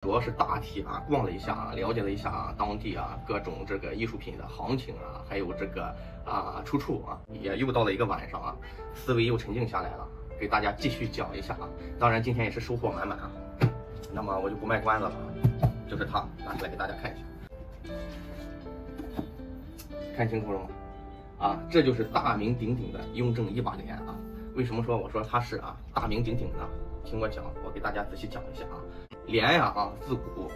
主要是大体啊逛了一下啊，了解了一下啊当地啊各种这个艺术品的行情啊，还有这个出处啊，也又到了一个晚上啊，思维又沉静下来了，给大家继续讲一下啊。当然今天也是收获满满啊。那么我就不卖关子了，就是它，拿出来给大家看一下，看清楚了吗？啊，这就是大名鼎鼎的雍正一把帘啊。为什么说我说它是大名鼎鼎呢？听我讲，我给大家仔细讲一下啊。帘呀自古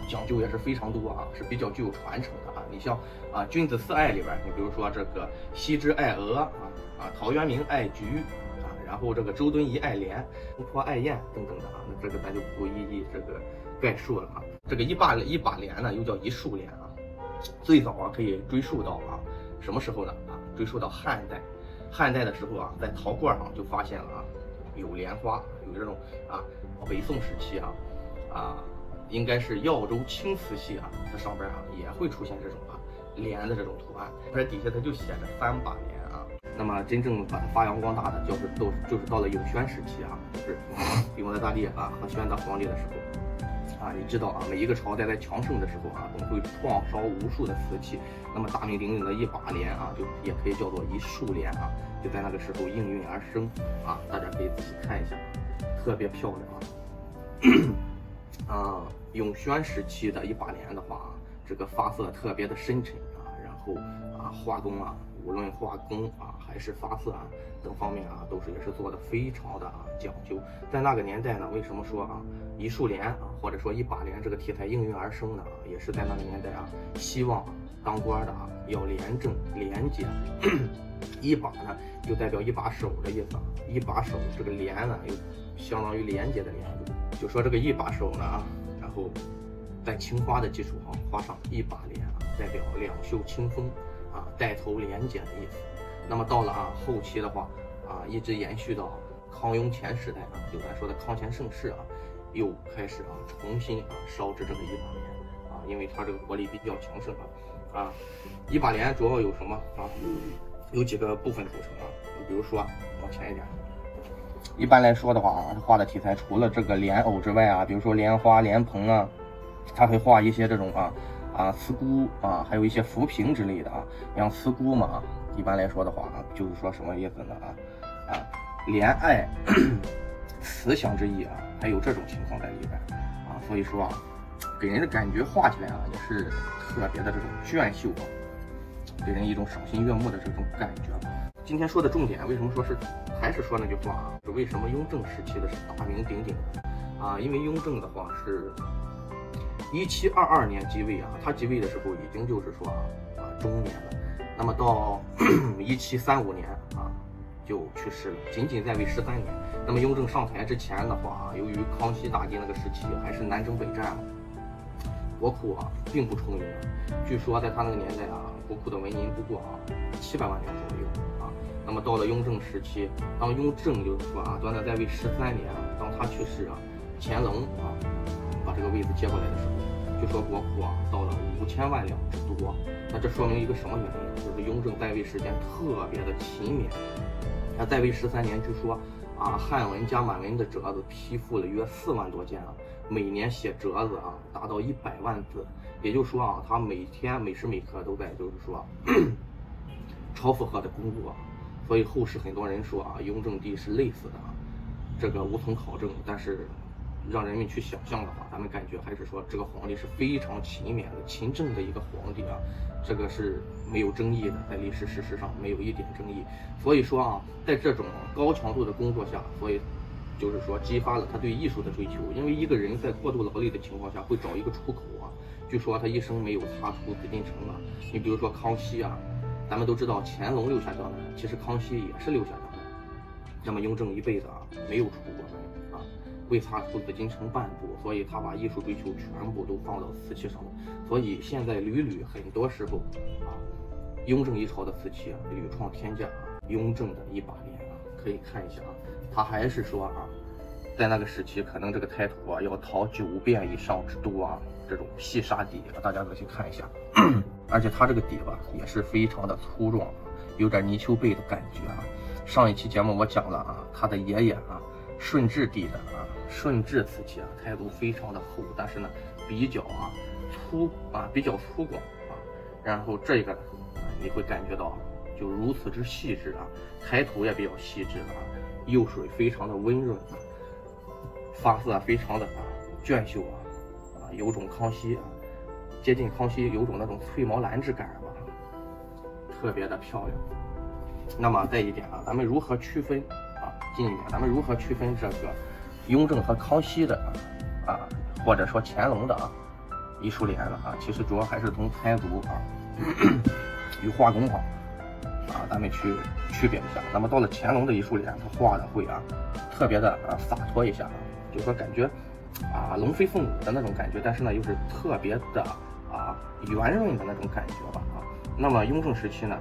讲究也是非常多啊，是比较具有传承的啊。你像君子四爱里边，你比如说这个羲之爱鹅陶渊明爱菊然后这个周敦颐爱莲，东坡爱雁等等的啊。那这个咱就不一一这个概述了啊。这个一把帘呢，又叫一树帘啊。最早可以追溯到什么时候呢？追溯到汉代。汉代的时候在陶罐上就发现了有莲花，有这种北宋时期应该是耀州青瓷器这上边也会出现这种莲的这种图案，这底下它就写着3把帘那么真正把它发扬光大的就是到了永宣时期就是帝王大帝和宣德皇帝的时候你知道每一个朝代在强盛的时候总会创烧无数的瓷器，那么大名鼎鼎的一把帘就也可以叫做一树帘就在那个时候应运而生大家可以仔细看一下，特别漂亮永宣时期的一把帘的话这个发色特别的深沉然后画工无论画工还是发色等方面也是做的非常的讲究。在那个年代呢，为什么说一树帘或者说一把帘这个题材应运而生呢？也是在那个年代希望当官的要廉政廉洁。一把呢就代表一把手的意思，一把手这个廉呢又相当于廉洁的廉，就说这个一把手呢然后在青花的基础上画上一把帘代表两袖清风带头廉洁的意思。那么到了后期的话一直延续到康雍乾时代就咱说的康乾盛世又开始重新烧制这个一把帘因为它这个国力比较强盛一把帘主要有什么有几个部分组成比如说往前一点，一般来说的话画的题材除了这个莲藕之外比如说莲花莲蓬它会画一些这种慈姑还有一些浮萍之类的像慈姑嘛一般来说的话就是说什么意思呢怜爱慈祥之意还有这种情况在里边所以说给人的感觉画起来也是特别的这种隽秀给人一种赏心悦目的这种感觉。今天说的重点为什么说是还是说那句话是为什么雍正时期的是大名鼎鼎的因为雍正的话是1722年即位他即位的时候已经就是说中年了，那么到1735年就去世了，仅在位13年。那么雍正上台之前的话由于康熙大帝那个时期还是南征北战国库并不充盈据说在他那个年代国库的文银不过700万两左右那么到了雍正时期，当雍正就是说短短在位13年当他去世乾隆把这个位子接过来的时候，据说国库到了5000万两之多。那这说明一个什么原因？就是雍正在位时间特别的勤勉。他在位13年，据说汉文加满文的折子批复了约4万多件每年写折子达到100万字。也就是说他每天每时每刻都在就是说超负荷的工作。所以后世很多人说雍正帝是累死的这个无从考证，但是让人们去想象的话，咱们感觉还是说这个皇帝是非常勤勉的勤政的一个皇帝这个是没有争议的，在历史事实上没有一点争议。所以说在这种高强度的工作下，所以就是说激发了他对艺术的追求。因为一个人在过度劳累的情况下会找一个出口据说他一生没有踏出紫禁城你比如说康熙咱们都知道乾隆6下江南，其实康熙也是6下江南。那么雍正一辈子没有出过门未踏出紫禁城半步，所以他把艺术追求全部都放到瓷器上了。所以现在屡很多时候雍正一朝的瓷器屡创天价雍正的一把帘可以看一下他还是说在那个时期可能这个胎图要陶9遍以上之多这种细沙底大家仔细看一下而且它这个底也是非常的粗壮，有点泥鳅背的感觉上一期节目我讲了他的爷爷顺治帝的顺治瓷器啊，胎足非常的厚，但是呢比较粗犷啊。然后这个你会感觉到就如此之细致啊，胎头也比较细致啊，釉水非常的温润啊，发色非常的娟秀啊，有种康熙接近康熙有种那种翠毛兰质感吧，特别的漂亮。那么再一点咱们如何区分近一点，咱们如何区分这个雍正和康熙的或者说乾隆的艺术联呢其实主要还是从胎足与画工上咱们去区别一下。那么到了乾隆的艺术联，他画的会特别的洒脱一下就说感觉龙飞凤舞的那种感觉，但是呢又是特别的圆润的那种感觉吧那么雍正时期呢，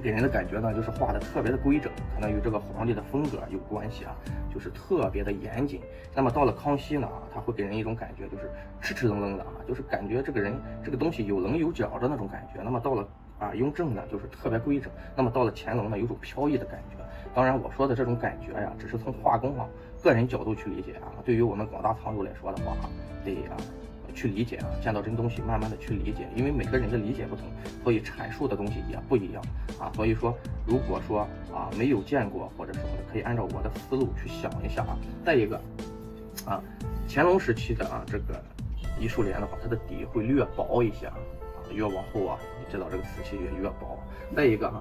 给人的感觉呢就是画的特别的规整，可能与这个皇帝的风格有关系就是特别的严谨。那么到了康熙呢他会给人一种感觉就是支支棱棱的就是感觉这个人这个东西有棱有角的那种感觉。那么到了雍正呢就是特别规整，那么到了乾隆呢有种飘逸的感觉。当然我说的这种感觉只是从画工个人角度去理解对于我们广大藏友来说的话得去理解见到真东西慢慢的去理解，因为每个人的理解不同，所以阐述的东西也不一样所以说如果说没有见过或者什么的，可以按照我的思路去想一下再一个乾隆时期的这个艺术联的话，它的底会略薄一些越往后你知道这个瓷器越薄。再一个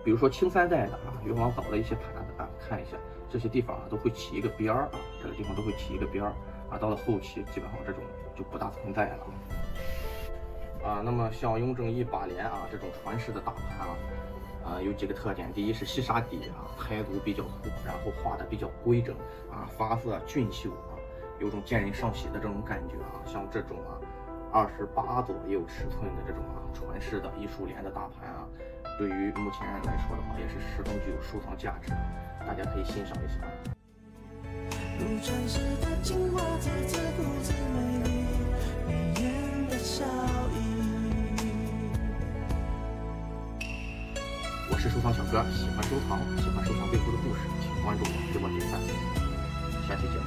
比如说清3代的越往早的一些盘子看一下，这些地方都会起一个边儿这个地方都会起一个边儿到了后期基本上这种就不大存在了那么像雍正180联这种传世的大盘有几个特点。第一是细沙底胎足比较粗，然后画的比较规整发色俊秀有种见人上喜的这种感觉像这种28左右尺寸的这种传世的艺术联的大盘对于目前人来说的话也是十分具有收藏价值的，大家可以欣赏一下。如传世的精华，字字故事美丽，眉眼的笑意。我是收藏小哥，喜欢收藏，喜欢收藏背后的故事，请关注我，给我点赞，下期节目